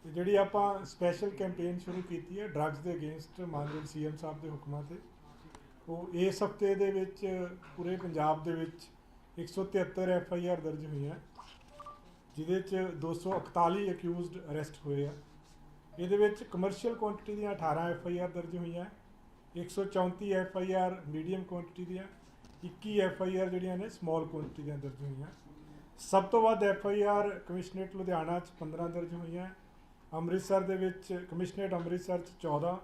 ਜਿਹੜੀ ਆਪਾਂ special campaign ਸ਼ੁਰੂ ਕੀਤੀ ਹੈ ਡਰੱਗਸ ਦੇ ਅਗੇਂਸਟ ਮਾਨਯੋਗ ਸੀਐਮ ਸਾਹਿਬ ਦੇ ਹੁਕਮਾਂ ਤੇ, ਉਹ ਇਸ ਹਫਤੇ ਦੇ ਵਿੱਚ ਪੂਰੇ ਪੰਜਾਬ ਦੇ ਵਿੱਚ 173 ਐਫਆਈਆਰ ਦਰਜ ਹੋਈਆਂ, ਜਿਹਦੇ 'ਚ 241 ਅਕਿਊਜ਼ਡ ਅਰੈਸਟ ਹੋਏ ਆ। ਇਹਦੇ ਵਿੱਚ ਕਮਰਸ਼ੀਅਲ ਕੁਆਂਟੀਟੀ ਦੀਆਂ 18 ਐਫਆਈਆਰ ਦਰਜ ਹੋਈਆਂ, 134 ਐਫਆਈਆਰ ਮੀਡੀਅਮ ਕੁਆਂਟੀਟੀ ਦੀਆਂ, 21 ਐਫਆਈਆਰ ਜਿਹੜੀਆਂ ਨੇ ਸਮਾਲ ਕੁਆਂਟੀਟੀ ਦੀਆਂ ਦਰਜ ਹੋਈਆਂ। ਸਭ ਤੋਂ ਵੱਧ ਐਫਆਈਆਰ ਕਮਿਸ਼ਨਰੇਟ ਲੁਧਿਆਣਾ 'ਚ 15 ਦਰਜ ਹੋਈਆਂ, ਅੰਮ੍ਰਿਤਸਰ ਦੇ ਵਿੱਚ ਕਮਿਸ਼ਨਰੇਟ ਅੰਮ੍ਰਿਤਸਰ 'ਚ 14,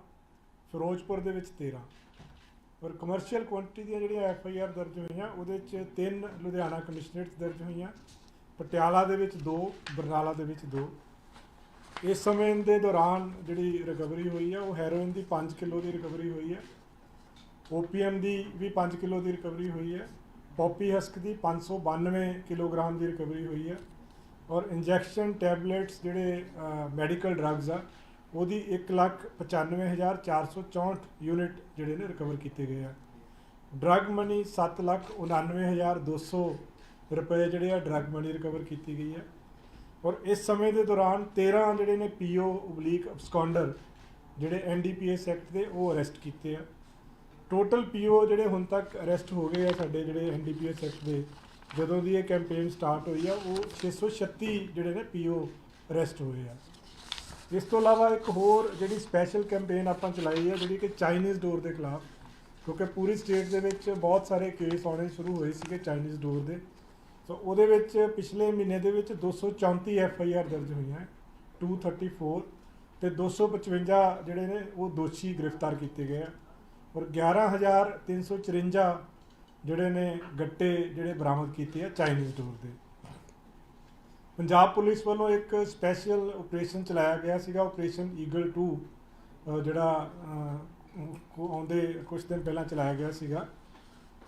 ਫਿਰੋਜ਼ਪੁਰ ਦੇ ਵਿੱਚ 13। ਔਰ ਕਮਰਸ਼ੀਅਲ ਕੁਆਂਟੀਟੀ ਦੀਆਂ ਜਿਹੜੀਆਂ ਐਫਆਈਆਰ ਦਰਜ ਹੋਈਆਂ ਉਹਦੇ 'ਚ 3 ਲੁਧਿਆਣਾ ਕਮਿਸ਼ਨਰੇਟ 'ਚ ਦਰਜ ਹੋਈਆਂ, ਪਟਿਆਲਾ ਦੇ ਵਿੱਚ 2, ਬਰਨਾਲਾ ਦੇ ਵਿੱਚ 2। ਇਸ ਸਮੇਂ ਦੇ ਦੌਰਾਨ ਜਿਹੜੀ ਰਿਕਵਰੀ ਹੋਈ ਹੈ ਉਹ ਹੈਰੋਇਨ ਦੀ 5 ਕਿਲੋ ਦੀ ਰਿਕਵਰੀ ਹੋਈ ਹੈ, ਓਪੀਐਮ ਦੀ ਵੀ 5 ਕਿਲੋ ਦੀ ਰਿਕਵਰੀ ਹੋਈ ਹੈ, ਪੌਪੀ ਹਸਕ ਦੀ 592 ਕਿਲੋਗ੍ਰਾਮ ਦੀ ਰਿਕਵਰੀ ਹੋਈ ਹੈ, ਔਰ ਇੰਜੈਕਸ਼ਨ ਟੈਬਲੇਟਸ ਜਿਹੜੇ ਮੈਡੀਕਲ ਡਰੱਗਸ ਆ ਉਹਦੀ 1,95,464 ਯੂਨਿਟ ਜਿਹੜੇ ਨੇ ਰਿਕਵਰ ਕੀਤੇ ਗਏ ਆ। ਡਰੱਗ ਮਨੀ 7,99,200 ਰੁਪਏ ਜਿਹੜੇ ਆ ਡਰੱਗ ਮਨੀ ਰਿਕਵਰ ਕੀਤੀ ਗਈ ਹੈ। ਔਰ ਇਸ ਸਮੇਂ ਦੇ ਦੌਰਾਨ 13 ਜਿਹੜੇ ਨੇ PO/ਅਬਸਕੌਂਡਰ ਜਿਹੜੇ NDPS ਐਕਟ ਦੇ ਉਹ ਅਰੈਸਟ ਕੀਤੇ ਆ। ਟੋਟਲ PO ਜਿਹੜੇ ਹੁਣ ਤੱਕ ਅਰੈਸਟ ਹੋ ਗਏ ਆ ਸਾਡੇ ਜਿਹੜੇ NDPS ਐਕਟ ਦੇ, ਜਦੋਂ ਦੀ ਇਹ ਕੈਂਪੇਨ ਸਟਾਰਟ ਹੋਈ ਆ ਉਹ 636 ਜਿਹੜੇ ਨੇ PO ਅਰੈਸਟ ਹੋਏ ਆ। ਇਸ ਤੋਂ ਇਲਾਵਾ ਇੱਕ ਹੋਰ ਜਿਹੜੀ ਸਪੈਸ਼ਲ ਕੈਂਪੇਨ ਆਪਾਂ ਚਲਾਈ ਹੈ ਜਿਹੜੀ ਕਿ ਚਾਈਨੀਜ਼ ਡੋਰ ਦੇ ਖਿਲਾਫ, ਕਿਉਂਕਿ ਪੂਰੀ ਸਟੇਟ ਦੇ ਵਿੱਚ ਬਹੁਤ ਸਾਰੇ ਕੇਸ ਆਉਣੇ ਸ਼ੁਰੂ ਹੋਏ ਸੀਗੇ ਚਾਈਨੀਜ਼ ਡੋਰ ਦੇ। ਸੋ ਉਹਦੇ ਵਿੱਚ ਪਿਛਲੇ ਮਹੀਨੇ ਦੇ ਵਿੱਚ 234 ਐਫਆਈਆਰ ਦਰਜ ਹੋਈਆਂ, 234, ਤੇ 255 ਜਿਹੜੇ ਨੇ ਉਹ ਦੋਸ਼ੀ ਗ੍ਰਿਫਤਾਰ ਕੀਤੇ ਗਏ ਆ, ਔਰ 11,354 ਜਿਹੜੇ ਨੇ ਗੱਟੇ ਜਿਹੜੇ ਬਰਾਮਦ ਕੀਤੇ ਆ ਚਾਈਨੀਜ਼ ਡੋਰ ਦੇ। ਪੰਜਾਬ ਪੁਲਿਸ ਵੱਲੋਂ ਇੱਕ ਸਪੈਸ਼ਲ ਆਪਰੇਸ਼ਨ ਚਲਾਇਆ ਗਿਆ ਸੀਗਾ, ਆਪਰੇਸ਼ਨ ਈਗਲ 2, ਜਿਹੜਾ ਆਉਂਦੇ ਕੁਝ ਦਿਨ ਪਹਿਲਾਂ ਚਲਾਇਆ ਗਿਆ ਸੀਗਾ।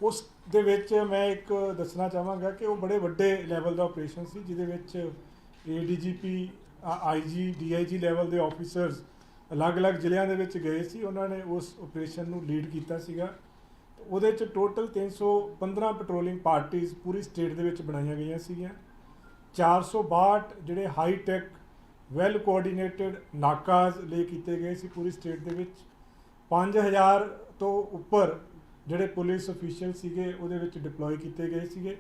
ਉਸ ਦੇ ਵਿੱਚ ਮੈਂ ਇੱਕ ਦੱਸਣਾ ਚਾਹਾਂਗਾ ਕਿ ਉਹ ਬੜੇ ਵੱਡੇ ਲੈਵਲ ਦਾ ਆਪਰੇਸ਼ਨ ਸੀ, ਜਿਹਦੇ ਵਿੱਚ ADGP, IG, DIG ਲੈਵਲ ਦੇ ਆਫੀਸਰਸ ਅਲੱਗ-ਅਲੱਗ ਜ਼ਿਲ੍ਹਿਆਂ ਦੇ ਵਿੱਚ ਗਏ ਸੀ, ਉਹਨਾਂ ਨੇ ਉਸ ਆਪਰੇਸ਼ਨ ਨੂੰ ਲੀਡ ਕੀਤਾ ਸੀਗਾ। ਉਹਦੇ 'ਚ ਟੋਟਲ 315 ਪੈਟਰੋਲਿੰਗ ਪਾਰਟੀਜ਼ ਪੂਰੀ ਸਟੇਟ ਦੇ ਵਿੱਚ ਬਣਾਈਆਂ ਗਈਆਂ ਸੀਗੀਆਂ। 462 ਜਿਹੜੇ ਹਾਈ ਟੈਕ ਵੈਲ ਕੋਆਰਡੀਨੇਟਡ ਨਾਕਾਜ਼ ਲੈ ਕੀਤੇ ਗਏ ਸੀ ਪੂਰੀ ਸਟੇਟ ਦੇ ਵਿੱਚ। 5000 ਤੋਂ ਉੱਪਰ ਜਿਹੜੇ ਪੁਲਿਸ ਅਫੀਸ਼ੀਅਲ ਸੀਗੇ ਉਹਦੇ ਵਿੱਚ ਡਿਪਲੋਏ ਕੀਤੇ ਗਏ ਸੀਗੇ,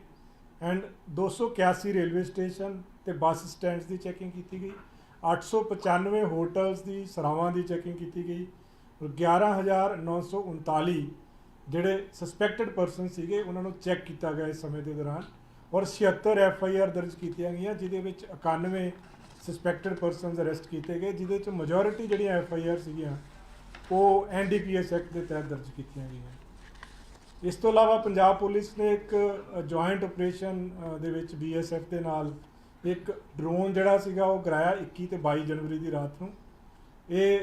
ਐਂਡ 281 ਰੇਲਵੇ ਸਟੇਸ਼ਨ ਤੇ ਬੱਸ ਸਟੈਂਡਸ ਦੀ ਚੈਕਿੰਗ ਕੀਤੀ ਗਈ, 895 ਹੋਟਲਸ ਦੀ ਸਰਾਵਾਂ ਦੀ ਚੈਕਿੰਗ ਕੀਤੀ ਗਈ, ਔਰ 11,939 ਜਿਹੜੇ ਸਸਪੈਕਟਡ ਪਰਸਨ ਸੀਗੇ ਉਹਨਾਂ ਨੂੰ ਚੈੱਕ ਕੀਤਾ ਗਿਆ ਇਸ ਸਮੇਂ ਦੇ ਦੌਰਾਨ। ਔਰ 76 ਐਫਆਈਆਰ ਦਰਜ ਕੀਤੀਆਂ ਗਈਆਂ, ਜਿਹਦੇ ਵਿੱਚ 91 ਸਸਪੈਕਟਡ ਪਰਸਨਸ ਅਰੈਸਟ ਕੀਤੇ ਗਏ, ਜਿਹਦੇ ਵਿੱਚ ਮੈਜੋਰਿਟੀ ਜਿਹੜੀਆਂ ਐਫਆਈਆਰ ਸੀਗੀਆਂ ਉਹ NDPS ਐਕਟ ਦੇ ਤਹਿਤ ਦਰਜ ਕੀਤੀਆਂ ਗਈਆਂ। ਇਸ ਤੋਂ ਇਲਾਵਾ ਪੰਜਾਬ ਪੁਲਿਸ ਨੇ ਇੱਕ ਜੁਆਇੰਟ ਆਪਰੇਸ਼ਨ ਦੇ ਵਿੱਚ BSF ਦੇ ਨਾਲ ਇੱਕ ਡਰੋਨ ਜਿਹੜਾ ਸੀਗਾ ਉਹ ਕਰਾਇਆ 21 ਤੇ 22 ਜਨਵਰੀ ਦੀ ਰਾਤ ਨੂੰ। ਇਹ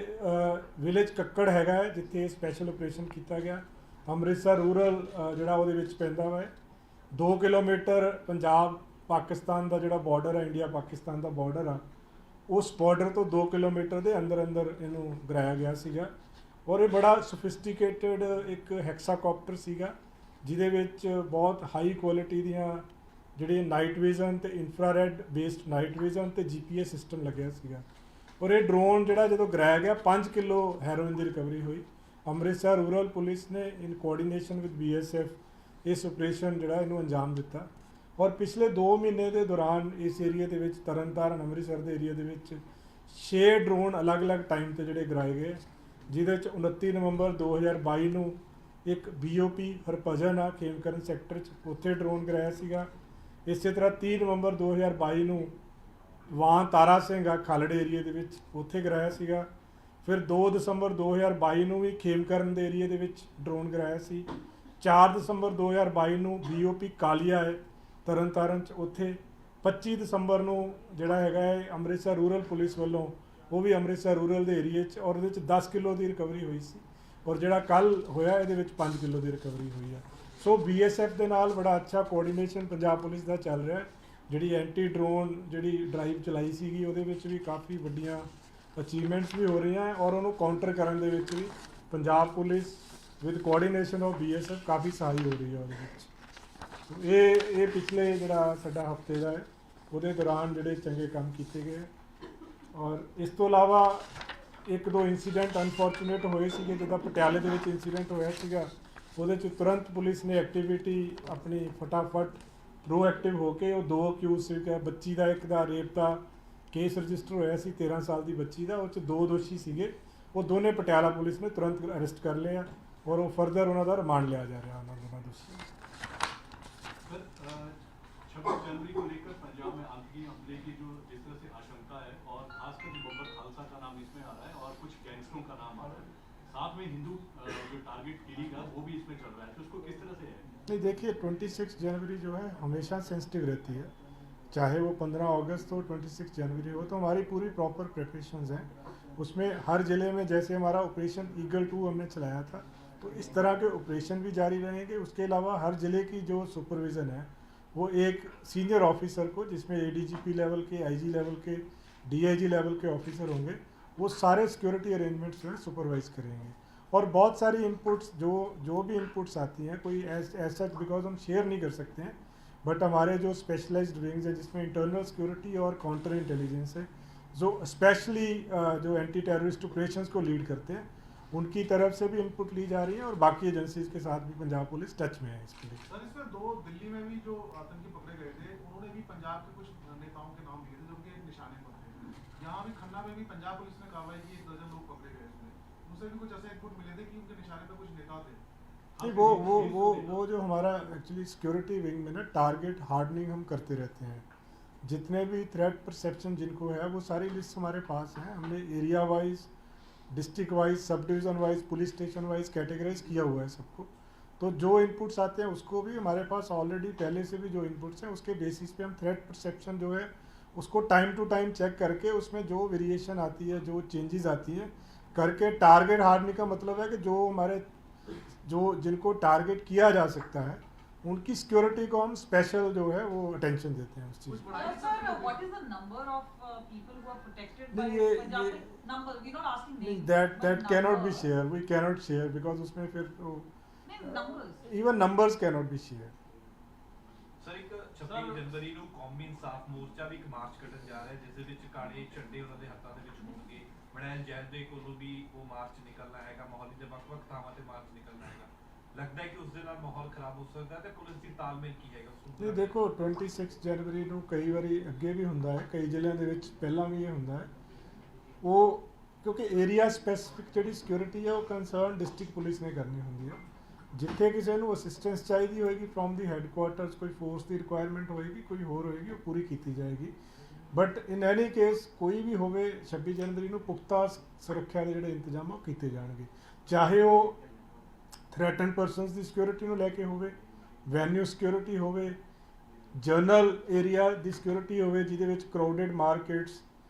ਵਿਲੇਜ ਕੱਕੜ ਹੈਗਾ ਹੈ ਜਿੱਥੇ ਸਪੈਸ਼ਲ ਆਪਰੇਸ਼ਨ ਕੀਤਾ ਗਿਆ। ਅੰਮ੍ਰਿਤਸਰ ਰੂਰਲ ਜਿਹੜਾ ਉਹਦੇ ਵਿੱਚ ਪੈਂਦਾ ਵਾ, 2 ਕਿਲੋਮੀਟਰ ਪੰਜਾਬ ਪਾਕਿਸਤਾਨ ਦਾ ਜਿਹੜਾ ਬਾਰਡਰ ਹੈ, ਇੰਡੀਆ ਪਾਕਿਸਤਾਨ ਦਾ ਬਾਰਡਰ ਆ, ਉਸ ਬਾਰਡਰ ਤੋਂ 2 ਕਿਲੋਮੀਟਰ ਦੇ ਅੰਦਰ ਅੰਦਰ ਇਹਨੂੰ ਗਿਰਾਇਆ ਗਿਆ ਸੀਗਾ। ਔਰ ਇਹ ਬੜਾ ਸੋਫਿਸਟੀਕੇਟਡ ਇੱਕ ਹੈਕਸਾਕਾਪਟਰ ਸੀਗਾ, ਜਿਹਦੇ ਵਿੱਚ ਬਹੁਤ ਹਾਈ ਕੁਆਲਿਟੀ ਦੀਆਂ ਜਿਹੜੇ ਨਾਈਟ ਵਿਜ਼ਨ ਤੇ ਇਨਫਰਾਰੈਡ ਬੇਸਡ ਨਾਈਟ ਵਿਜ਼ਨ ਤੇ GPS ਸਿਸਟਮ ਲੱਗਿਆ ਸੀਗਾ। ਔਰ ਇਹ ਡਰੋਨ ਜਿਹੜਾ ਜਦੋਂ ਗਿਰਾਇਆ ਗਿਆ 5 ਕਿਲੋ ਹੈਰੋਇਨ ਦੀ ਰਿਕਵਰੀ ਹੋਈ। ਅੰਮ੍ਰਿਤਸਰ ਰੂਰਲ ਪੁਲਿਸ ਨੇ ਇਨ ਕੋਆਰਡੀਨੇਸ਼ਨ ਵਿਦ BSF ਇਸ ਆਪਰੇਸ਼ਨ ਜਿਹੜਾ ਇਹਨੂੰ ਅੰਜਾਮ ਦਿੱਤਾ। ਔਰ ਪਿਛਲੇ 2 ਮਹੀਨੇ ਦੇ ਦੌਰਾਨ ਇਸ ਏਰੀਆ ਦੇ ਵਿੱਚ ਤਰਨਤਾਰਨ ਅੰਮ੍ਰਿਤਸਰ ਦੇ ਏਰੀਆ ਦੇ ਵਿੱਚ 6 ਡਰੋਨ ਅਲੱਗ-ਅਲੱਗ ਟਾਈਮ ਤੇ ਜਿਹੜੇ ਗਿਰਾਏ ਗਏ, ਜਿਹਦੇ ਵਿੱਚ 29 ਨਵੰਬਰ 2022 ਨੂੰ ਇੱਕ BOP ਹਰਭਜਨ ਆ ਖੇਮਕਰਨ ਸੈਕਟਰ 'ਚ, ਉੱਥੇ ਡਰੋਨ ਗਿਰਾਇਆ ਸੀਗਾ। ਇਸੇ ਤਰ੍ਹਾਂ 30 ਨਵੰਬਰ 2022 ਨੂੰ ਵਾਂ ਤਾਰਾ ਸਿੰਘ ਆ ਖਾਲੜੇ ਏਰੀਆ ਦੇ ਵਿੱਚ, ਉੱਥੇ ਗਿਰਾਇਆ ਸੀਗਾ। ਫਿਰ 2 ਦਸੰਬਰ 2022 ਨੂੰ ਵੀ ਖੇਮਕਰਨ ਦੇ ਏਰੀਆ ਦੇ ਵਿੱਚ ਡਰੋਨ ਗਿਰਾਇਆ ਸੀ। 4 ਦਸੰਬਰ 2022 ਨੂੰ BOP ਕਾਲੀਆ ਹੈ ਤਰਨਤਾਰਨ 'ਚ, ਉੱਥੇ 25 ਦਸੰਬਰ ਨੂੰ ਜਿਹੜਾ ਹੈਗਾ ਹੈ ਅੰਮ੍ਰਿਤਸਰ ਰੂਰਲ ਪੁਲਿਸ ਵੱਲੋਂ, ਉਹ ਵੀ ਅੰਮ੍ਰਿਤਸਰ ਰੂਰਲ ਦੇ ਏਰੀਏ 'ਚ, ਔਰ ਉਹਦੇ 'ਚ 10 ਕਿਲੋ ਦੀ ਰਿਕਵਰੀ ਹੋਈ ਸੀ। ਔਰ ਜਿਹੜਾ ਕੱਲ੍ਹ ਹੋਇਆ ਇਹਦੇ ਵਿੱਚ 5 ਕਿਲੋ ਦੀ ਰਿਕਵਰੀ ਹੋਈ ਆ। ਸੋ BSF ਦੇ ਨਾਲ ਬੜਾ ਅੱਛਾ ਕੋਆਰਡੀਨੇਸ਼ਨ ਪੰਜਾਬ ਪੁਲਿਸ ਦਾ ਚੱਲ ਰਿਹਾ। ਜਿਹੜੀ ਐਂਟੀ ਡਰੋਨ ਜਿਹੜੀ ਡਰਾਈਵ ਚਲਾਈ ਸੀਗੀ ਉਹਦੇ ਵਿੱਚ ਵੀ ਕਾਫੀ ਵੱਡੀਆਂ ਅਚੀਵਮੈਂਟਸ ਵੀ ਹੋ ਰਹੀਆਂ, ਔਰ ਉਹਨੂੰ ਕਾਊਂਟਰ ਕਰਨ ਦੇ ਵਿੱਚ ਵੀ Punjab police with coordination of BSF ਕਾਫੀ ਸਹਾਈ ਹੋ ਰਹੀ ਹੈ ਉਹਦੇ ਵਿੱਚ। ਇਹ ਪਿਛਲੇ ਜਿਹੜਾ ਸਾਡਾ ਹਫਤੇ ਦਾ ਹੈ ਉਹਦੇ ਦੌਰਾਨ ਜਿਹੜੇ ਚੰਗੇ ਕੰਮ ਕੀਤੇ ਗਏ। ਔਰ ਇਸ ਤੋਂ ਇਲਾਵਾ ਇੱਕ ਦੋ ਇਨਸੀਡੈਂਟ ਅਨਫੋਰਚੂਨੇਟ ਹੋਏ ਸੀਗੇ, ਜਿੱਦਾਂ ਪਟਿਆਲੇ ਦੇ ਵਿੱਚ ਇਨਸੀਡੈਂਟ ਹੋਇਆ ਸੀਗਾ, ਉਹਦੇ 'ਚ ਤੁਰੰਤ ਪੁਲਿਸ ਨੇ ਐਕਟੀਵਿਟੀ ਆਪਣੀ ਫਟਾਫਟ ਪ੍ਰੋਐਕਟਿਵ ਹੋ ਕੇ ਉਹ 2 ਅਕਿਊਜ਼ ਸੀਗਾ, ਬੱਚੀ ਦਾ ਇੱਕ ਦਾ ਰੇਪ ਦਾ ਕੇਸ ਰਜਿਸਟਰ ਹੋਇਆ ਸੀ 13 ਸਾਲ ਦੀ ਬੱਚੀ ਦਾ, ਉਹ 'ਚ 2 ਦੋਸ਼ੀ ਸੀਗੇ, ਉਹ ਦੋਨੇ ਪਟਿਆਲਾ ਪੁਲਿਸ ਨੇ ਤੁਰੰਤ ਅਰੈਸਟ ਕਰ ਲਏ ਆ ਔਰ ਉਹ ਫਰਦਰ ਉਹਨਾਂ ਦਾ ਰਿਮਾਂਡ ਲਿਆ ਜਾ ਰਿਹਾ ਉਹਨਾਂ ਦੋਨਾਂ ਦੋਸ਼ੀ। 26 जनवरी को लेकर पंजाब में आतंकी हमले की जो जिस तरह से आशंका है और खासकर जो बब्बर खालसा का नाम इसमें आ रहा है और कुछ गैंगस्टरों का नाम आ रहा है, साथ में हिंदू जो टारगेट किलिंग है वो भी इसमें चल रहा है, तो उसको किस तरह से है? नहीं देखिए, 26 जनवरी जो है हमेशा सेंसिटिव रहती है, चाहे वो 15 अगस्त हो 26 जनवरी हो, तो हमारी पूरी प्रॉपर प्रिपरेशंस हैं उसमें। हर ज़िले में जैसे हमारा ऑपरेशन ईगल 2 हमने चलाया था, तो इस तरह के ऑपरेशन भी जारी रहेंगे। उसके अलावा हर ज़िले की जो सुपरविज़न है वो एक सीनियर ऑफिसर को, जिसमें एडीजीपी लेवल के, आईजी लेवल के, डीआईजी लेवल के ऑफिसर होंगे, वो सारे सिक्योरिटी अरेंजमेंट्स जो है सुपरवाइज करेंगे। और बहुत सारी इनपुट्स जो भी इनपुट्स आती हैं, कोई ऐसा बिकॉज हम शेयर नहीं कर सकते हैं, बट हमारे जो स्पेशलाइज्ड विंग्स हैं जिसमें इंटरनल सिक्योरिटी और काउंटर इंटेलिजेंस है, जो स्पेशली जो एंटी टेररिस्ट ऑपरेशंस को लीड करते हैं, उनकी तरफ से भी इनपुट ली जा रही है और बाकी एजेंसीज के साथ भी पंजाब पुलिस टच में है इसके लिए। सर, इसमें 2 दिल्ली में भी जो आतंकी पकड़े गए थे, उन्होंने भी पंजाब के कुछ नेताओं के नाम लिए थे जो उनके निशाने पर थे। यहाँ भी खन्ना में भी पंजाब पुलिस ने कार्रवाई की, 1 दर्जन लोग पकड़े गए इसमें, उनसे भी कुछ ऐसे इनपुट मिले थे कि उनके निशाने पर कुछ नेता थे। नहीं, वो जो हमारा एक्चुअली सिक्योरिटी विंग में ना टारगेट हार्डनिंग हम करते रहते हैं, जितने भी थ्रेट परसेप्शन जिनको है वो सारी लिस्ट हमारे पास है। हमने area wise, district wise, subdivision wise, police station wise categorize किया हुआ है सबको। तो जो इनपुट्स आते हैं उसको भी हमारे पास ऑलरेडी पहले से भी जो इनपुट्स हैं उसके बेसिस पे हम थ्रेट परसेप्शन जो है उसको टाइम टू टाइम चेक करके उसमें जो वेरिएशन आती है, जो चेंजेस आती हैं करके टारगेट हारने का मतलब है कि जो हमारे जिनको टारगेट किया जा सकता है उनकी सिक्योरिटी को हम स्पेशल जो है वो अटेंशन देते हैं उस चीज़ को। That cannot be share, we cannot share because उसमें फिर even numbers cannot be share. Sir, ਇੱਕ 26 ਜਨਵਰੀ ਨੂੰ ਕੌਮੀ ਇਨਸਾਫ ਮੋਰਚਾ ਵੀ ਇੱਕ ਮਾਰਚ ਕੱਢਣ ਜਾ ਰਿਹਾ ਹੈ, ਜਿਸ ਦੇ ਵਿੱਚ ਕਾਲੇ ਝੰਡੇ ਉਹਨਾਂ ਦੇ ਹੱਥਾਂ ਦੇ ਵਿੱਚ ਹੋਣਗੇ। ਮਨੈਲ ਜੈਨ ਦੇ ਕੋਲੋਂ ਵੀ ਉਹ ਮਾਰਚ ਨਿਕਲਣਾ ਹੈਗਾ, ਮੋਹਾਲੀ ਦੇ ਵੱਖ-ਵੱਖ ਥਾਵਾਂ ਤੇ ਮਾਰਚ ਨਿਕਲਣਾ ਹੈਗਾ। ਲੱਗਦਾ ਹੈ ਕਿ ਉਸ ਦੇ ਨਾਲ ਮਾਹੌਲ ਖਰਾਬ ਹੋ ਸਕਦਾ ਹੈ ਤੇ ਪੁਲਿਸ ਦੀ ਤਾਲਮੇਲ ਕੀ ਹੈਗਾ ਉਸ ਨੂੰ? ਨਹੀਂ ਦੇਖੋ, 26 ਜਨਵਰੀ ਨੂੰ ਕਈ ਵਾਰੀ ਅੱਗੇ ਵੀ ਹੁੰਦਾ ਹੈ, ਕਈ ਜ਼ਿਲ੍ਹਿਆਂ ਦੇ ਵਿੱਚ ਪਹਿਲਾਂ ਵੀ ਇਹ ਹੁੰਦਾ ਹੈ। ਉਹ ਕਿਉਂਕਿ ਏਰੀਆ ਸਪੈਸੀਫਿਕ ਜਿਹੜੀ ਸਿਕਿਉਰਿਟੀ ਹੈ ਉਹ ਕੰਸਰਨ ਡਿਸਟ੍ਰਿਕਟ ਪੁਲਿਸ ਨੇ ਕਰਨੀ ਹੁੰਦੀ ਹੈ। ਜਿੱਥੇ ਕਿਸੇ ਨੂੰ ਅਸਿਸਟੈਂਸ ਚਾਹੀਦੀ ਹੋਏਗੀ ਫਰੋਮ ਦੀ ਹੈੱਡਕੁਆਟਰਸ, ਕੋਈ ਫੋਰਸ ਦੀ ਰਿਕੁਆਇਰਮੈਂਟ ਹੋਏਗੀ, ਕੋਈ ਹੋਰ ਹੋਏਗੀ, ਉਹ ਪੂਰੀ ਕੀਤੀ ਜਾਏਗੀ। ਬਟ ਇਨ ਐਨੀ ਕੇਸ ਕੋਈ ਵੀ ਹੋਵੇ 26 ਜਨਵਰੀ ਨੂੰ ਪੁਖਤਾ ਸੁਰੱਖਿਆ ਦੇ ਜਿਹੜੇ ਇੰਤਜ਼ਾਮ ਉਹ ਕੀਤੇ ਜਾਣਗੇ, ਚਾਹੇ ਉਹ ਥ੍ਰੈਟਨ ਪਰਸਨਸ ਦੀ ਸਿਕਿਉਰਿਟੀ ਨੂੰ ਲੈ ਕੇ ਹੋਵੇ, ਵੈਨਿਊ ਸਿਕਿਉਰਿਟੀ ਹੋਵੇ, ਜਨਰਲ ਏਰੀਆ ਦੀ ਸਿਕਿਉਰਿਟੀ ਹੋਵੇ ਜਿਹਦੇ ਵਿੱਚ ਕਰਾਊਡਡ ਮਾਰਕੀਟਸ,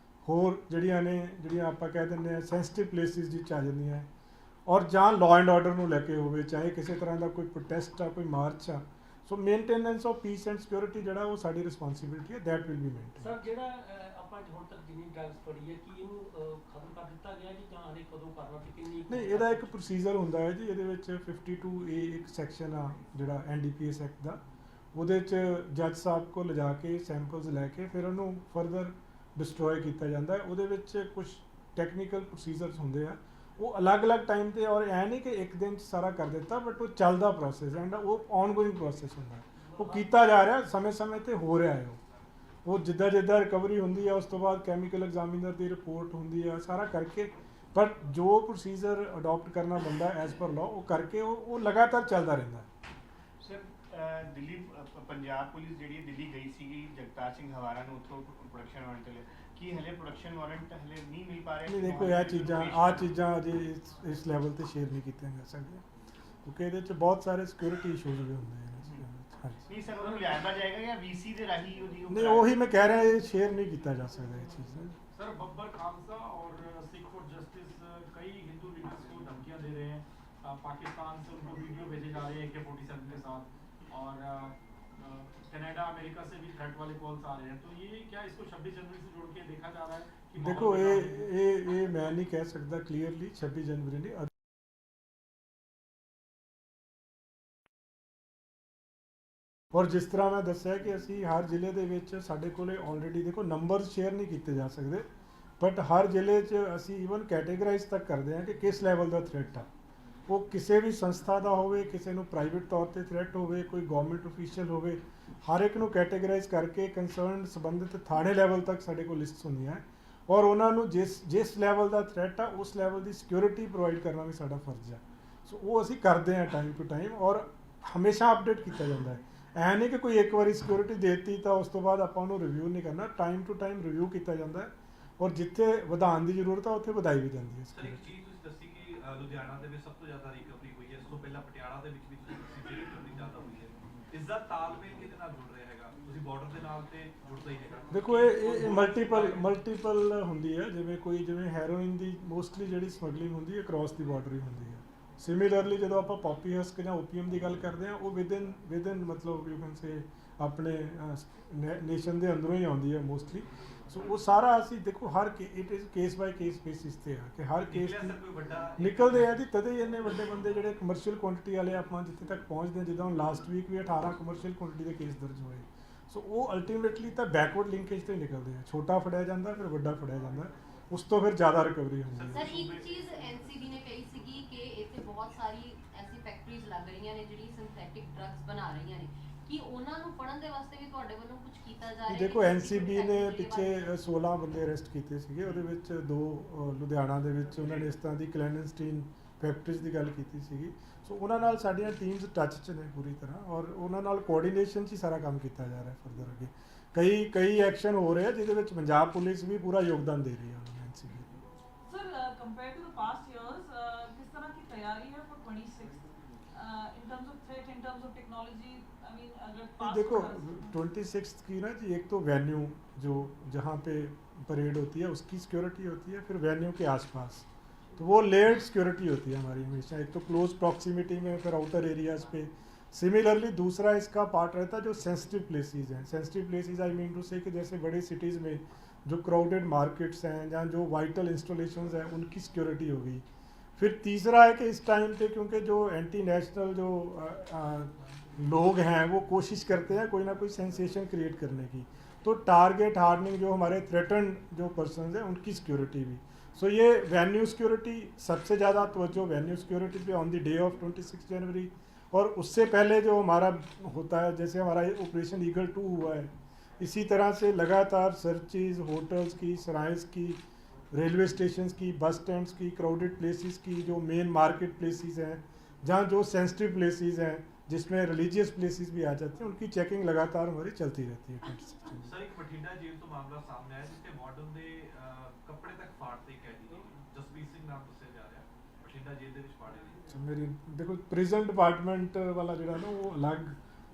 ਹੋਰ ਜਿਹੜੀਆਂ ਆਪਾਂ ਕਹਿ ਦਿੰਦੇ ਹਾਂ ਸੈਂਸਿਟਿਵ ਪਲੇਸਿਸ ਜਿਹ 'ਚ ਆ ਜਾਂਦੀਆਂ, ਔਰ ਜਾਂ ਲਾਅ ਐਂਡ ਆਰਡਰ ਨੂੰ ਲੈ ਕੇ ਹੋਵੇ, ਚਾਹੇ ਕਿਸੇ ਤਰ੍ਹਾਂ ਦਾ ਕੋਈ ਪ੍ਰੋਟੈਸਟ ਆ, ਕੋਈ ਮਾਰਚ ਆ। So maintenance of peace and security ਜਿਹੜਾ ਉਹ ਸਾਡੀ ਰਿਸਪੌਂਸਿਬਿਲਿਟੀ ਹੈ, that will be maintain. Sir, ਜਿਹੜਾ ਆਪਾਂ ਹੁਣ ਤੱਕ ਜਿੰਨੀ ਡਰੱਗਸ ਫੜੀ ਹੈ ਕਿ ਇਹਨੂੰ ਖਤਮ ਕਰ ਦਿੱਤਾ ਗਿਆ ਜੀ ਜਾਂ ਹਲੇ ਕਦੋਂ ਕਰਨਾ ਤੇ ਕਿੰਨੀ? ਨਹੀਂ, ਇਹਦਾ ਇੱਕ ਪ੍ਰੋਸੀਜਰ ਹੁੰਦਾ ਹੈ ਜੀ, ਇਹਦੇ ਵਿੱਚ 52A ਇੱਕ ਸੈਕਸ਼ਨ ਆ ਜਿਹੜਾ NDPS ਐਕਟ ਦਾ, ਉਹਦੇ 'ਚ ਜੱਜ ਸਾਹਿਬ ਕੋਲ ਲਿਜਾ ਕੇ ਸੈਂਪਲਸ ਲੈ ਕੇ ਫਿਰ ਉਹਨੂੰ ਫਰਦਰ ਡਿਸਟਰੋਏ ਕੀਤਾ ਜਾਂਦਾ ਹੈ। ਉਹਦੇ ਵਿੱਚ ਕੁਝ ਟੈਕਨੀਕਲ ਪ੍ਰੋਸੀਜਰਸ ਹੁੰਦੇ ਆ, ਉਹ ਅਲੱਗ-ਅਲੱਗ ਟਾਈਮ 'ਤੇ, ਔਰ ਇਹ ਨਹੀਂ ਕਿ ਇੱਕ ਦਿਨ 'ਚ ਸਾਰਾ ਕਰ ਦਿੱਤਾ, ਬਟ ਉਹ ਚੱਲਦਾ ਪ੍ਰੋਸੈਸ ਐਂਡ ਉਹ ਔਨਗੋਇੰਗ ਪ੍ਰੋਸੈਸ ਹੁੰਦਾ, ਉਹ ਕੀਤਾ ਜਾ ਰਿਹਾ ਸਮੇਂ-ਸਮੇਂ 'ਤੇ ਹੋ ਰਿਹਾ ਹੈ। ਉਹ ਜਿੱਦਾਂ ਰਿਕਵਰੀ ਹੁੰਦੀ ਹੈ ਉਸ ਤੋਂ ਬਾਅਦ ਕੈਮੀਕਲ ਐਗਜ਼ਾਮੀਨਰ ਦੀ ਰਿਪੋਰਟ ਹੁੰਦੀ ਹੈ, ਸਾਰਾ ਕਰਕੇ, ਪਰ ਜੋ ਪ੍ਰੋਸੀਜਰ ਅਡਾਪਟ ਕਰਨਾ ਬੰਦਾ ਐਜ਼ ਪਰ ਲਾਅ ਉਹ ਕਰਕੇ ਉਹ ਲਗਾਤਾਰ ਚੱਲਦਾ ਰਹਿੰਦਾ। ਸਰ, ਦਿੱਲੀ ਪੰਜਾਬ ਪੁਲਿਸ ਜਿਹੜੀ ਦਿੱਲੀ ਗਈ ਸੀਗੀ ਜਗਤਾਰ ਸਿੰਘ ਹਵਾਰਾ ਨੂੰ ਉੱਥੋਂ ਪ੍ਰੋਡਕਸ਼ਨ ਵਾਰੰਟ ਲਈ, ਕੀ ਹਲੇ ਪ੍ਰੋਡਕਸ਼ਨ ਵਾਰੰਟ ਹਲੇ ਨਹੀਂ ਮਿਲ ਪਾ ਰਿਹਾ? ਨਹੀਂ ਦੇਖੋ, ਇਹ ਚੀਜ਼ਾਂ ਅਜੇ ਇਸ ਲੈਵਲ ਤੇ ਸ਼ੇਅਰ ਨਹੀਂ ਕੀਤੀਆਂ ਜਾ ਸਕਦੀਆਂ ਕਿਉਂਕਿ ਇਹਦੇ 'ਚ ਬਹੁਤ ਸਾਰੇ ਸਿਕਿਉਰਿਟੀ ਇਸ਼ੂਜ਼ ਵੀ ਹੁੰਦੇ ਹਨ। ਨਹੀਂ ਸਰ, ਉਹਨੂੰ ਲਿਆਂਦਾ ਜਾਏਗਾ ਜਾਂ ਵੀਸੀ ਦੇ ਰਾਹੀਂ ਉਹਦੀ? ਨਹੀਂ, ਉਹੀ ਮੈਂ ਕਹਿ ਰਿਹਾ, ਇਹ ਸ਼ੇਅਰ ਨਹੀਂ ਕੀਤਾ ਜਾ ਸਕਦਾ ਇਹ ਚੀਜ਼। सर, बब्बर खालसा और सिख फॉर जस्टिस कई हिंदू लीडर्स को धमकियां दे रहे हैं, पाकिस्तान से उनको वीडियो भेजे जा रहे हैं AK-47 के साथ, और कनाडा अमेरिका से भी थ्रेट वाले कॉल्स आ रहे हैं, तो ये क्या इसको 26 जनवरी से जोड़ के देखा जा रहा है कि? देखो, ये मैं नहीं कह सकता क्लियरली 26 जनवरी नहीं, ਔਰ ਜਿਸ ਤਰ੍ਹਾਂ ਮੈਂ ਦੱਸਿਆ ਕਿ ਅਸੀਂ ਹਰ ਜ਼ਿਲ੍ਹੇ ਦੇ ਵਿੱਚ ਸਾਡੇ ਕੋਲੇ ਆਲਰੇਡੀ ਦੇਖੋ ਨੰਬਰਸ ਸ਼ੇਅਰ ਨਹੀਂ ਕੀਤੇ ਜਾ ਸਕਦੇ, ਬਟ ਹਰ ਜ਼ਿਲ੍ਹੇ 'ਚ ਅਸੀਂ ਈਵਨ ਕੈਟੇਗਰਾਈਜ਼ ਤੱਕ ਕਰਦੇ ਹਾਂ ਕਿ ਕਿਸ ਲੈਵਲ ਦਾ ਥ੍ਰੈਟ ਆ। ਉਹ ਕਿਸੇ ਵੀ ਸੰਸਥਾ ਦਾ ਹੋਵੇ, ਕਿਸੇ ਨੂੰ ਪ੍ਰਾਈਵੇਟ ਤੌਰ ਤੇ ਥ੍ਰੈਟ ਹੋਵੇ, ਕੋਈ ਗਵਰਨਮੈਂਟ ਅਫੀਸ਼ੀਅਲ ਹੋਵੇ, ਹਰ ਇੱਕ ਨੂੰ ਕੈਟੇਗਰਾਈਜ਼ ਕਰਕੇ ਕੰਸਰਨਡ ਸੰਬੰਧਿਤ ਥਾਣੇ ਲੈਵਲ ਤੱਕ ਸਾਡੇ ਕੋਲ ਲਿਸਟਸ ਹੁੰਦੀਆਂ ਔਰ ਉਹਨਾਂ ਨੂੰ ਜਿਸ ਲੈਵਲ ਦਾ ਥ੍ਰੈਟ ਆ ਉਸ ਲੈਵਲ ਦੀ ਸਿਕਿਉਰਿਟੀ ਪ੍ਰੋਵਾਈਡ ਕਰਨਾ ਵੀ ਸਾਡਾ ਫਰਜ਼ ਆ। ਸੋ ਉਹ ਅਸੀਂ ਕਰਦੇ ਹਾਂ ਟਾਈਮ ਟੂ ਟਾਈਮ ਔਰ ਹਮੇਸ਼ਾ ਅਪਡੇਟ ਕੀਤਾ ਜਾਂਦਾ ਹੈ। ਐ ਨਹੀਂ ਕਿ ਕੋਈ ਇੱਕ ਵਾਰੀ ਸਿਕਿਉਰਿਟੀ ਦੇਤੀ ਤਾਂ ਉਸ ਤੋਂ ਬਾਅਦ ਆਪਾਂ ਉਹਨੂੰ ਰਿਵਿਊ ਨਹੀਂ ਕਰਨਾ, ਟਾਈਮ ਟੂ ਟਾਈਮ ਰਿਵਿਊ ਕੀਤਾ ਜਾਂਦਾ ਹੈ ਔਰ ਜਿੱਥੇ ਵਧਾਉਣ ਦੀ ਜ਼ਰੂਰਤ ਆ ਉੱਥੇ ਵਧਾਈ ਵੀ ਜਾਂਦੀ ਹੈ। ਸਰ ਇੱਕ ਚੀਜ਼ ਤੁਸੀਂ ਦੱਸੀ ਕਿ ਲੁਧਿਆਣਾ ਦੇ ਵਿੱਚ ਸਭ ਤੋਂ ਜ਼ਿਆਦਾ ਰਿਕਵਰੀ ਹੋਈ ਹੈ, ਇਸ ਤੋਂ ਪਹਿਲਾਂ ਪਟਿਆਲਾ ਦੇ ਵਿੱਚ ਵੀ ਤੁਸੀਂ ਰਿਕਵਰੀ ਜ਼ਿਆਦਾ ਹੋਈ ਹੈ। ਇਸ ਦਾ ਤਾਲਮੇਲ ਕਿਹਦੇ ਨਾਲ ਜੁੜ ਰਿਹਾ ਹੈਗਾ? ਤੁਸੀਂ ਬਾਰਡਰ ਦੇ ਨਾਲ ਤੇ ਜੁੜਦਾ ਹੀ ਹੈਗਾ। ਦੇਖੋ ਇਹ ਮਲਟੀਪਲ ਹੁੰਦੀ ਹੈ। ਜਿਵੇਂ ਹੈਰੋਇਨ ਦੀ ਮੋਸਟਲੀ ਜਿਹੜੀ ਸਮਗਲਿੰਗ ਹੁੰਦੀ ਹੈ ਅਕ੍ਰੋਸ ਦੀ ਬਾਰਡਰ ਹੀ ਹੁੰਦੀ ਹੈ। ਸਿਮਿਲਰਲੀ ਜਦੋਂ ਆਪਾਂ ਪੌਪੀ ਹਸਕ ਜਾਂ ਓਪੀਐਮ ਦੀ ਗੱਲ ਕਰਦੇ ਹਾਂ ਉਹ ਵਿਦਨ ਮਤਲਬ ਯੂ ਕੈਨ ਸੇ ਆਪਣੇ ਨੇਸ਼ਨ ਦੇ ਅੰਦਰੋਂ ਹੀ ਆਉਂਦੀ ਹੈ ਮੋਸਟਲੀ। ਸੋ ਉਹ ਸਾਰਾ ਅਸੀਂ ਦੇਖੋ ਹਰ it is case by case basis ਤੇ ਆ ਕਿ ਹਰ ਕੇਸ ਨਿਕਲਦੇ ਆ ਜੀ। ਤਦੇ ਹੀ ਇੰਨੇ ਵੱਡੇ ਬੰਦੇ ਜਿਹੜੇ ਕਮਰਸ਼ੀਅਲ ਕੁਆਂਟੀਟੀ ਵਾਲੇ ਆਪਾਂ ਜਿੱਥੇ ਤੱਕ ਪਹੁੰਚਦੇ ਜਿੱਦਾਂ ਲਾਸਟ ਵੀਕ ਵੀ 18 ਕਮਰਸ਼ੀਅਲ ਕੁਆਂਟੀਟੀ ਦੇ ਕੇਸ ਦਰਜ ਹੋਏ। ਸੋ ਉਹ ਅਲਟੀਮੇਟਲੀ ਤਾਂ ਬੈਕਵਰਡ ਲਿੰਕੇਜ ਤੋਂ ਹੀ ਨਿਕਲਦੇ ਆ। ਛੋਟਾ ਫੜਿਆ ਜਾਂਦਾ ਫਿਰ ਵੱਡਾ ਫੜਿਆ ਜਾਂਦਾ, ਉਸ ਤੋਂ ਫਿਰ ਜ਼ਿਆਦਾ ਰਿਕਵਰੀ ਹੁੰਦੀ ਹੈ। ਸਰ ਇੱਕ ਚੀਜ਼ ਐਨਸੀਬੀ ਨੇ ਕਹੀ ਸੀਗੀ ਕਿ ਇੱਥੇ ਬਹੁਤ ਸਾਰੀ ਐਸੀ ਫੈਕਟਰੀਜ਼ ਲੱਗ ਰਹੀਆਂ ਨੇ ਜਿਹੜੀ ਸਿੰਥੈਟਿਕ ਡਰੱਗਸ ਬਣਾ ਰਹੀਆਂ ਨੇ, ਕਿ ਉਹਨਾਂ ਨੂੰ ਫੜਨ ਦੇ ਵਾਸਤੇ ਵੀ ਤੁਹਾਡੇ ਵੱਲੋਂ ਕੁਝ ਕੀਤਾ ਜਾ ਰਿਹਾ ਹੈ? ਦੇਖੋ ਐਨਸੀਬੀ ਨੇ ਪਿੱਛੇ 16 ਬੰਦੇ ਅਰੈਸਟ ਕੀਤੇ ਸੀਗੇ, ਉਹਦੇ ਵਿੱਚ 2 ਲੁਧਿਆਣਾ ਦੇ ਵਿੱਚ ਉਹਨਾਂ ਨੇ ਇਸ ਤਰ੍ਹਾਂ ਦੀ ਕਲੈਂਡਸਟੀਨ ਫੈਕਟਰੀਜ਼ ਦੀ ਗੱਲ ਕੀਤੀ ਸੀਗੀ। ਸੋ ਉਹਨਾਂ ਨਾਲ ਸਾਡੀਆਂ ਟੀਮਸ ਟੱਚ 'ਚ ਨੇ ਪੂਰੀ ਤਰ੍ਹਾਂ ਔਰ ਉਹਨਾਂ ਨਾਲ ਕੋਆਰਡੀਨੇਸ਼ਨ 'ਚ ਹੀ ਸਾਰਾ ਕੰਮ ਕੀਤਾ ਜਾ ਰਿਹਾ ਫਰਦਰ ਅੱਗੇ। ਕਈ ਐਕਸ਼ਨ ਹੋ ਰਹੇ ਆ ਜਿਹਦੇ ਵਿੱਚ ਪੰਜਾਬ ਪੁਲਿਸ ਵੀ ਪੂਰਾ ਯੋਗਦਾਨ ਦੇ ਰਹੀ ਹੈ ਉਹਨਾਂ ਨੂੰ NCB. Sir compare to the past years किस तरह की तैयारी है for 26th in terms of threat, in terms of technology? I mean अगर past देखो 26 की ना जी, एक तो वेन्यू जो जहाँ पे परेड होती है उसकी सिक्योरिटी होती है, फिर वेन्यू के आसपास तो वो लेयर्ड सिक्योरिटी होती है हमारी हमेशा। एक तो क्लोज प्रॉक्सिमिटी में, फिर आउटर एरियाज़ पे। सिमिलरली दूसरा इसका पार्ट रहता है जो सेंसिटिव प्लेसेस हैं। Sensitive places I mean to say कि जैसे बड़े सिटीज़ में जो क्राउडेड मार्केट्स हैं या जो वाइटल इंस्टॉलेशंस हैं उनकी सिक्योरिटी हो गई। फिर तीसरा है कि इस टाइम पे क्योंकि जो एंटी नेशनल जो लोग हैं वो कोशिश करते हैं कोई ना कोई सेंसेशन क्रिएट करने की, तो टारगेट हार्डनिंग जो हमारे थ्रेटन्ड जो पर्सन हैं उनकी सिक्योरिटी भी। सो ये वेन्यू सिक्योरिटी सबसे ज़्यादा तवज्जो वेन्यू सिक्योरिटी पे ऑन द डे ऑफ 26 जनवरी, और उससे पहले जो हमारा होता है जैसे हमारा ऑपरेशन ईगल 2 हुआ है, इसी तरह से लगातार सर्चिज़ होटल्स की, सराइस की, रेलवे स्टेशंस की, बस स्टैंड्स की, क्राउडेड प्लेसेस की, जो मेन मार्केट प्लेसेस हैं जहाँ जो सेंसिटिव प्लेसेस हैं जिसमें रिलीजियस प्लेसेस भी आ जाते हैं, उनकी चेकिंग लगातार हमारी चलती रहती है। सर एक बठिंडा जेल तो मामला सामने आया जिससे वार्डन ਦੇ ਕੱਪੜੇ ਤੱਕ ਫਾੜਦੇ ਕੈਦੀ ਨੇ, ਜਸਪੀਤ ਸਿੰਘ ਨਾਮ ਦੱਸਿਆ ਜਾ ਰਿਹਾ, ਬਠਿੰਡਾ ਜੇਲ੍ਹ ਦੇ ਵਿੱਚ ਫਾੜੇ ਨੇ। ਮੇਰੀ ਦੇਖੋ ਪ੍ਰਿਜ਼ਨ ਡਿਪਾਰਟਮੈਂਟ ਵਾਲਾ ਜਿਹੜਾ ਨਾ ਉਹ ਅਲੱਗ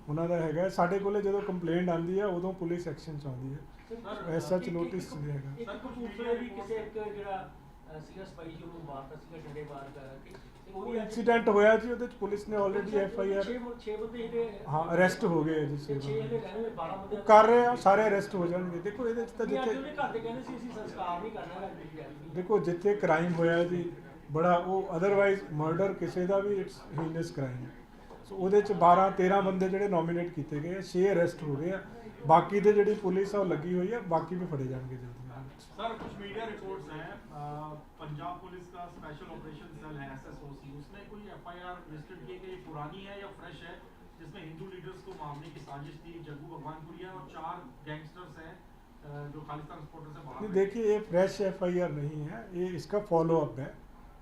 ਉਹਨਾਂ ਦਾ ਹੈਗਾ। ਸਾਡੇ ਕੋਲੇ ਜਦੋਂ ਕੰਪਲੇਂਟ ਆਉਂਦੀ ਹੈ ਉਦੋਂ ਪੁਲਿਸ ਐਕਸ਼ਨ 'ਚ ਆਉਂਦੀ ਹੈ, ਐਸਾ ਚ ਨੋਟਿਸ ਨਹੀਂ ਹੈਗਾ। ਇੱਕ ਕਪੂਰਥਲੇ ਵੀ ਕਿਸੇ ਇੱਕ ਜਿਹੜਾ ਸੀਗਾ ਸਪਾਈ ਜੀ ਨੂੰ ਮਾਰਤਾ ਸੀਗਾ ਡੰਡੇ ਮਾਰ ਕਰਕੇ, ਤੇ ਉਹ ਵੀ ਇੰਸੀਡੈਂਟ ਹੋਇਆ ਜੀ, ਉਹਦੇ ਚ ਪੁਲਿਸ ਨੇ ਆਲਰੇਡੀ ਐਫਆਈਆਰ 6 ਬੰਦੇ ਜਿਹੜੇ ਹਾਂ ਅਰੈਸਟ ਹੋ ਗਏ ਜੀ। 6 ਜਿਹੜੇ ਰਹਿਣੇ 12 ਬੰਦੇ ਕਰ ਰਹੇ ਆ, ਸਾਰੇ ਅਰੈਸਟ ਹੋ ਜਾਣਗੇ। ਦੇਖੋ ਇਹਦੇ ਚ ਤਾਂ ਉਹਦੇ ਜਿੱਥੇ ਘਰ ਦੇ ਕਹਿੰਦੇ ਸੀ ਅਸੀਂ ਸੰਸਕਾਰ ਨਹੀਂ ਕਰਨਾ ਹੈਗਾ। ਦੇਖੋ ਜਿੱਥੇ ਕ੍ਰਾਈਮ ਹੋਇਆ ਜੀ ਬੜਾ, ਉਹ ਅਦਰਵਾਈਜ਼ ਮਰਡਰ ਕਿਸੇ ਦਾ ਵੀ ਇਟਸ ਹੀਨਸ ਕ੍ਰਾਈਮ ਹੈ। ਸੋ ਉਹਦੇ ਚ 12-13 ਬੰਦੇ ਜਿਹੜੇ ਨੋਮੀਨੇਟ ਕੀਤੇ ਗਏ ਆ, 6 ਅਰੈਸਟ ਹੋ ਗਏ ਆ। ਬਾਕੀ ਦੇ ਜਿਹੜੀ ਪੁਲਿਸ ਆ ਉਹ ਲੱਗੀ ਹੋਈ ਆ, ਬਾਕੀ ਵੀ ਫੜੇ ਜਾਣਗੇ ਜਲਦੀ। सर कुछ मीडिया रिपोर्ट्स हैं पंजाब पुलिस का स्पेशल ऑपरेशन सेल है SSOC, उसने कोई FIR रजिस्टर्ड की कि ये पुरानी है या फ्रेश है, जिसमें हिंदू लीडर्स को मारने की साजिश थी, जग्गू भगवानपुरिया और 4 गैंगस्टर्स हैं जो खालिस्तान सपोर्टर से बाहर। देखिए ये फ्रेश एफआईआर नहीं है, ये इसका फॉलोअप है।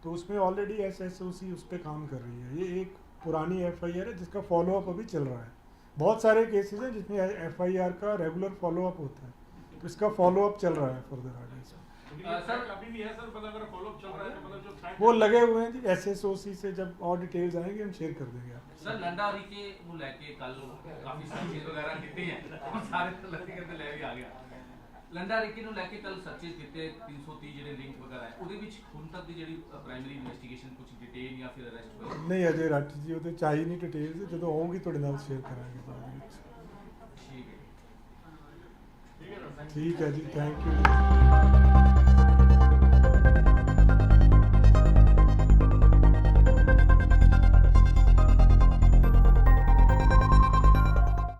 तो उसमें ऑलरेडी SSOC उस पर काम कर रही है। ये एक पुरानी एफआईआर है जिसका फॉलोअप अभी चल रहा है। बहुत सारे केसेस हैं जिसमें एफआईआर का रेगुलर फॉलोअप होता है, तो इसका फॉलोअप चल रहा है फर्दर आगे। सर अभी भी है सर, मतलब अगर फॉलोअप चल रहा है तो मतलब जो थ्रेट वो लगे हुए हैं जी। SSOC से जब और डिटेल्स आएंगे हम शेयर कर देंगे आपको। सर लंडा हरीके ਨੂੰ ਲੈ ਕੇ ਕੱਲ ਕਾਫੀ ਸਰਚੇਜ਼ ਵਗੈਰਾ ਕੀਤੇ ਹੈ, ਉਹ ਸਾਰੇ ਲੱਗੇ ਕਿਤੇ ਲੈ ਵੀ ਆ ਗਿਆ। ਲੰਡਾ ਹਰੀਕੇ ਨੂੰ ਲੈ ਕੇ ਕੱਲ ਸਰਚੇਜ਼ ਕੀਤੇ 330 ਜਿਹੜੇ ਲਿੰਕ ਵਗੈਰਾ ਹੈ, ਉਹਦੇ ਵਿੱਚ ਹੁਣ ਤੱਕ ਦੀ ਜਿਹੜੀ ਪ੍ਰਾਇਮਰੀ ਇਨਵੈਸਟੀਗੇਸ਼ਨ ਕੁਝ ਡਿਟੇਲ ਜਾਂ ਫਿਰ ਅਰੈਸਟ ਹੋਇਆ ਨਹੀਂ ਅਜੇ ਰੱਟ ਜੀ, ਉਹਦੇ ਚਾਹੀ ਨਹੀਂ ਡਿਟੇਲਸ, ਜਦੋਂ ਆਉਂਗੀ ਤੁਹਾਡੇ ਨਾਲ ਸ਼ੇਅਰ ਕਰਾਂਗੇ ਉਹਦੇ ਵਿੱਚ। ਠੀਕ ਹੈ ਠੀਕ ਹੈ ਜੀ, ਥੈਂਕ ਯੂ।